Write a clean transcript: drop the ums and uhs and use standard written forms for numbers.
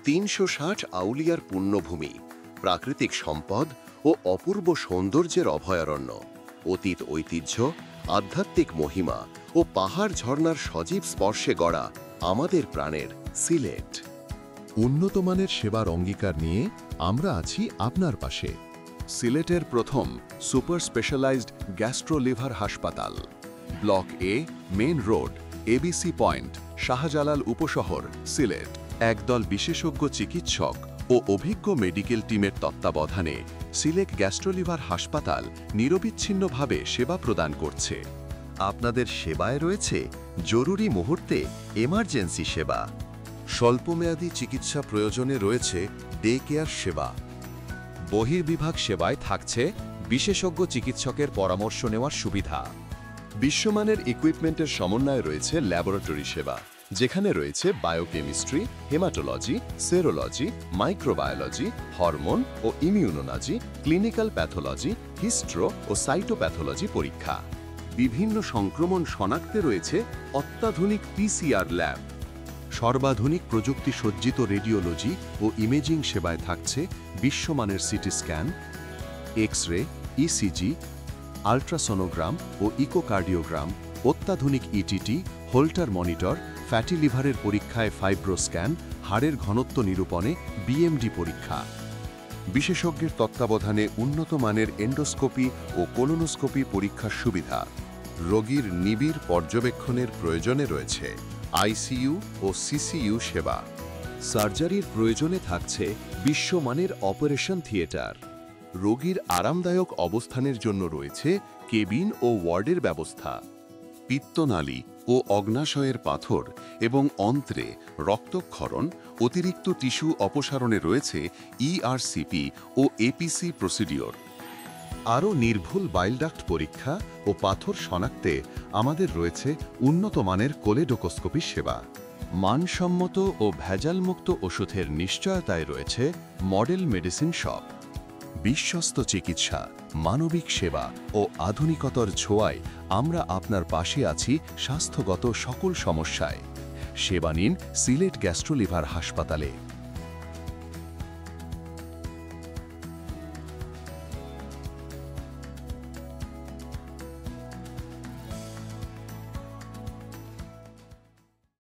৩৬০ আউলিয়ার পুণ্যভূমি, প্রাকৃতিক সম্পদ ও অপূর্ব সৌন্দর্যের অভয়ারণ্য, অতীত ঐতিহ্য, আধ্যাত্মিক মহিমা ও পাহাড় ঝর্ণার সজীব স্পর্শে গড়া আমাদের প্রাণের সিলেট। উন্নতমানের সেবার অঙ্গীকার নিয়ে আমরা আছি আপনার পাশে। সিলেটের প্রথম সুপার স্পেশালাইজড গ্যাস্ট্রো লিভার হাসপাতাল, block A, main road, ABC point, Shahjalal উপশহর, সিলেট। একদল বিশেষজ্ঞ চিকিৎসক ও অভিজ্ঞ মেডিকেল টিমের তত্ত্বাবধানে সিলেট গ্যাস্ট্রোলিভার হাসপাতাল নিরবিচ্ছিন্নভাবে সেবা প্রদান করছে। আপনাদের সেবায় রয়েছে জরুরি মুহূর্তে এমার্জেন্সি সেবা, স্বল্পমেয়াদী চিকিৎসা প্রয়োজনে রয়েছে ডে কেয়ার সেবা। বহির্বিভাগ সেবায় থাকছে বিশেষজ্ঞ চিকিৎসকের পরামর্শ নেওয়ার সুবিধা। বিশ্বমানের ইকুইপমেন্টের সমন্বয়ে রয়েছে ল্যাবরেটরি সেবা, যেখানে রয়েছে biochemistry, haematology, serology, microbiology, hormone ও ইমিউনোলজি, ক্লিনিক্যাল প্যাথোলজি, হিস্ট্রো ও সাইটোপ্যাথোলজি পরীক্ষা। বিভিন্ন সংক্রমণ শনাক্তে রয়েছে অত্যাধুনিক পিসিআর ল্যাব। সর্বাধুনিক প্রযুক্তি সজ্জিত রেডিওলজি ও ইমেজিং সেবায় থাকছে বিশ্বমানের CT scan, X ray, ECG, ultrasonogram ও ইকোকার্ডিওগ্রাম, অত্যাধুনিক ইটিটি, হোল্টার মনিটর, ফ্যাটি লিভারের পরীক্ষায় ফাইব্রোস্ক্যান, হাড়ের ঘনত্ব নিরূপণে বিএমডি পরীক্ষা। বিশেষজ্ঞের তত্ত্বাবধানে উন্নত মানের এন্ডোস্কোপি ও কোলোনোস্কোপি পরীক্ষার সুবিধা। রোগীর নিবিড় পর্যবেক্ষণের প্রয়োজনে রয়েছে আইসিইউ ও সিসিইউ সেবা। সার্জারির প্রয়োজনে থাকছে বিশ্বমানের অপারেশন থিয়েটার। রোগীর আরামদায়ক অবস্থানের জন্য রয়েছে কেবিন ও ওয়ার্ডের ব্যবস্থা। পিত্তনালী ও অগ্নাশয়ের পাথর এবং অন্ত্রে রক্তক্ষরণ, অতিরিক্ত টিস্যু অপসারণে রয়েছে ইআরসিপি ও এপিসি প্রসিডিওর। আরও নির্ভুল বাইলডাক্ট পরীক্ষা ও পাথর শনাক্তে আমাদের রয়েছে উন্নত মানের কোলেডোকোস্কোপি সেবা। মানসম্মত ও ভেজালমুক্ত ওষুধের নিশ্চয়তায় রয়েছে মডেল মেডিসিন শপ। বিশ্বস্ত চিকিৎসা, মানবিক সেবা ও আধুনিকতার ছোঁয়ায় আমরা আপনার পাশে আছি স্বাস্থ্যগত সকল সমস্যায়। সেবা নিন সিলেট গ্যাস্ট্রোলিভার হাসপাতালে।